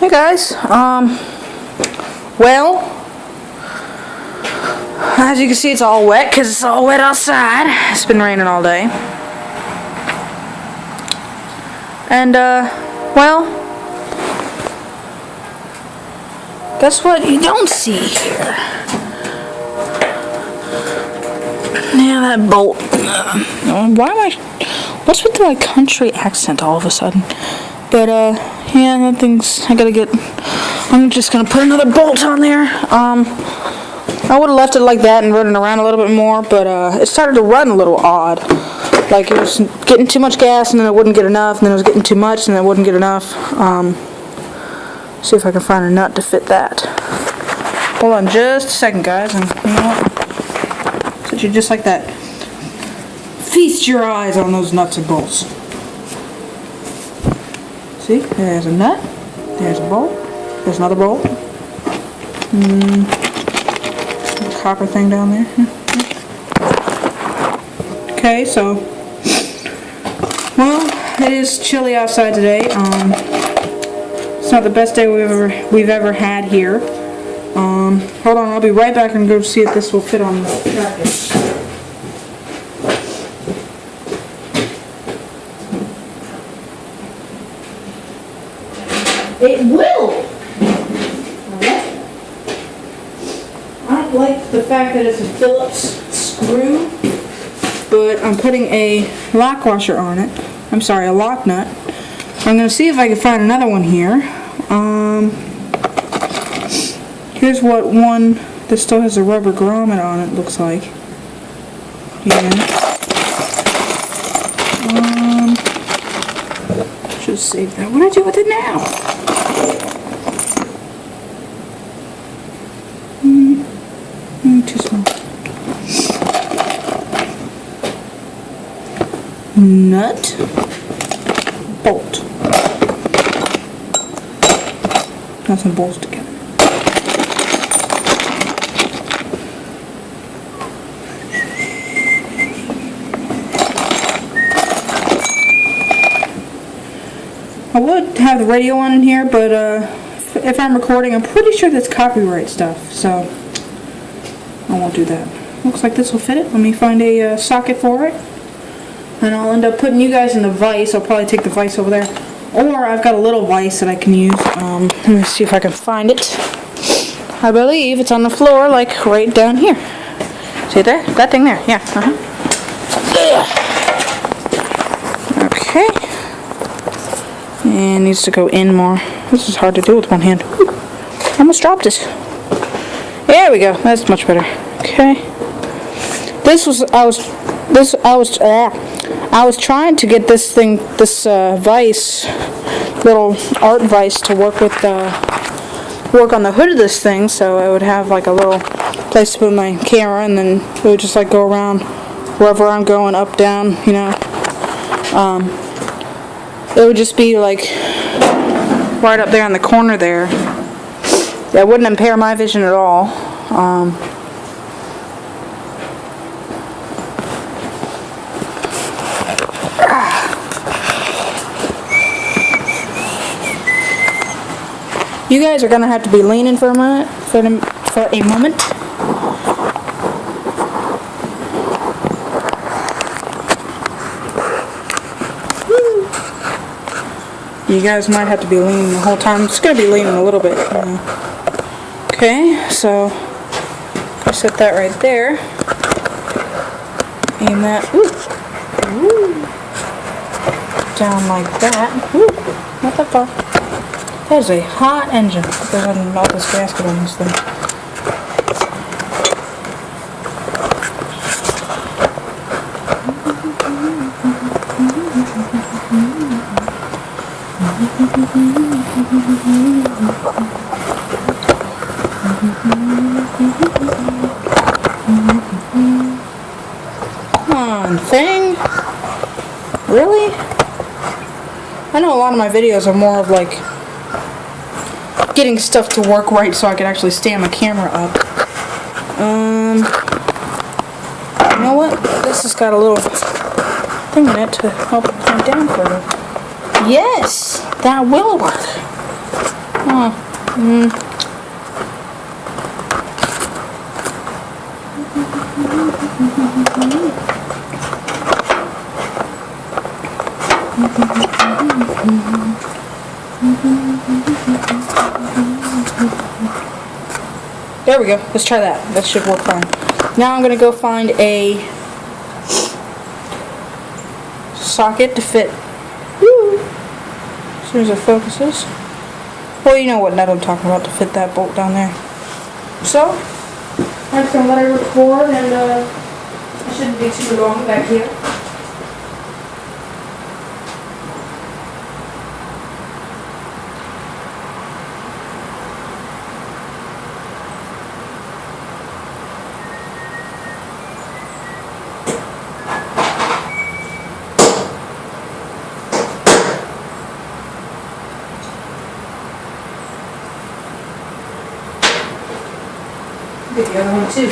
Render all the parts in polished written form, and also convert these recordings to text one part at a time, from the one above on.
Hey guys, well, as you can see it's all wet because it's all wet outside. It's been raining all day. And, well, guess what you don't see here? Yeah, that bolt. What's with my country accent all of a sudden? But, yeah, that thing's, I'm just gonna put another bolt on there. I would have left it like that and running around a little bit more, but, it started to run a little odd. Like, it was getting too much gas, and then it wouldn't get enough, and then it was getting too much, and then it wouldn't get enough. See if I can find a nut to fit that. Hold on just a second, guys, and you know what? So you just like that. Feast your eyes on those nuts and bolts. See, there's a nut, there's a bolt, there's another bolt. The copper thing down there. Okay, so, well, it is chilly outside today. It's not the best day we've ever had here. Hold on, I'll be right back and go see if this will fit on the jacket. It will! I don't like the fact that it's a Phillips screw, but I'm putting a lock washer on it. I'm sorry, a lock nut. I'm going to see if I can find another one here. Here's what one that still has a rubber grommet on it looks like. Yeah. Should save that. What do I do with it now? Too small. Nut, bolt. Nuts and bolts together. I would have the radio on in here, but if I'm recording, I'm pretty sure that's copyright stuff, so I won't do that. Looks like this will fit it. Let me find a socket for it. And I'll end up putting you guys in the vise. I'll probably take the vise over there. Or I've got a little vise that I can use. Let me see if I can find it. I believe it's on the floor, like right down here. See there? That thing there. Yeah. Okay. And needs to go in more. This is hard to do with one hand. Whew. I almost dropped it. There we go. That's much better. Okay. I was trying to get this thing, this vise, little art vise, to work on the hood of this thing, so I would have like a little place to put my camera, and then it would just like go around wherever I'm going, up, down, you know. It would just be like right up there in the corner there. That wouldn't impair my vision at all. You guys are gonna have to be leaning for a moment. You guys might have to be leaning the whole time. It's going to be leaning a little bit. Okay, so I set that right there. Aim that down like that. Not that far. That is a hot engine. There's all this gasket on this thing. Come on, thing. Really? I know a lot of my videos are more of like getting stuff to work right so I can actually stand my camera up. You know what? This has got a little thing in it to help it come down further. Yes, that will work. Oh. There we go. Let's try that. That should work fine. Now I'm going to go find a socket to fit. Woo! As soon as it focuses. Well, you know what nut I'm talking about to fit that bolt down there. So, I'm just going to let it record, and it shouldn't be too long back here. Get the other one too.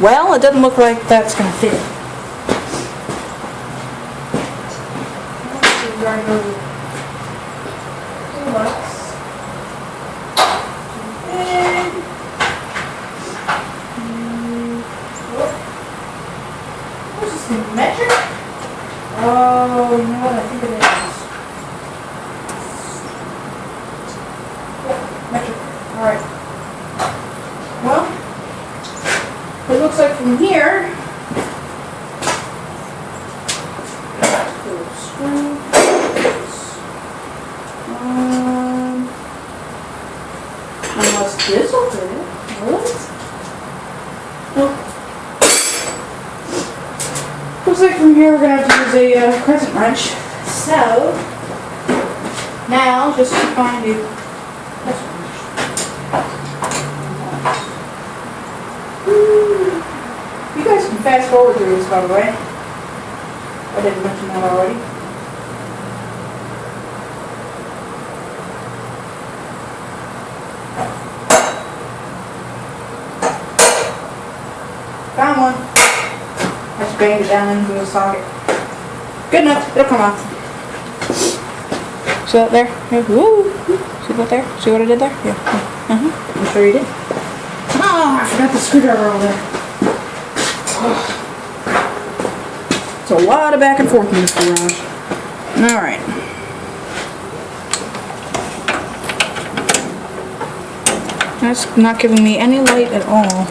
Well, it doesn't look like that's going to fit. What's this thing? Metric? Oh, you know what? I think it is. Yeah, metric. Alright. Well, it looks like from here, unless this will fit it. What? Nope. Looks like from here we're going to have to use a crescent wrench. So, now just to find a crescent wrench. You guys can fast forward through this, by the way. I didn't mention that already. Found one. I just banged it down into the socket. Good enough. It'll come off. See that there? Yeah. Woo. See that there? See what I did there? Yeah. I'm sure you did. Oh, I forgot the screwdriver over there. It's a lot of back and forth in this garage. Alright. That's not giving me any light at all.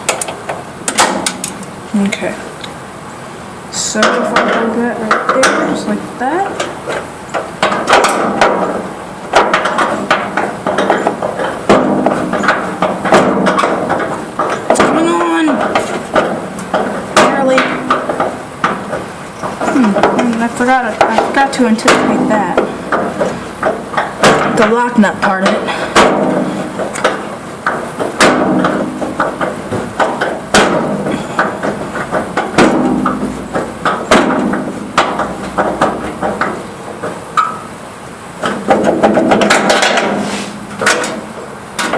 Okay. So if I hold that right there, just like that. What's going on? Barely. I forgot to anticipate that. The lock nut part of it.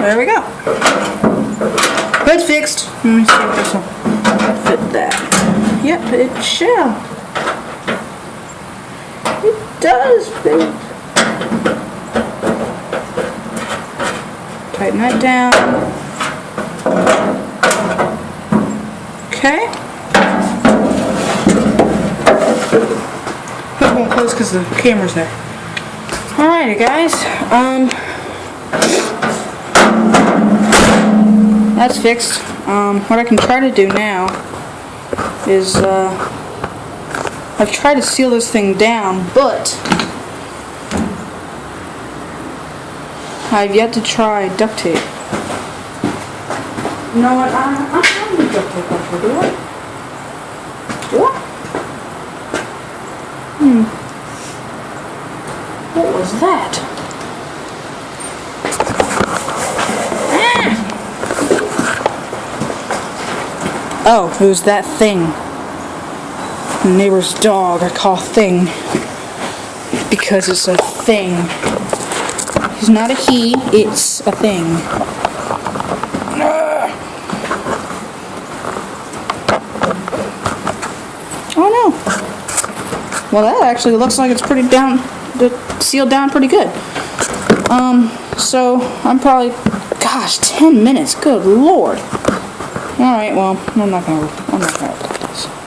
There we go. It's fixed. Let me see if this will fit that. Yep, it shall. It does fit. Tighten that down. Okay. Put it more close because the camera's there. Alrighty, guys. That's fixed. What I can try to do now is I've tried to seal this thing down, but I've yet to try duct tape. You know what? I'm trying to duct tape up here, do I? Do I? What was that? Oh, it was that thing. The neighbor's dog I call thing because it's a thing. He's not a he, it's a thing. Well, that actually looks like it's pretty sealed down pretty good. So I'm probably, gosh, 10 minutes. Good Lord. All right, well, I'm not gonna open this.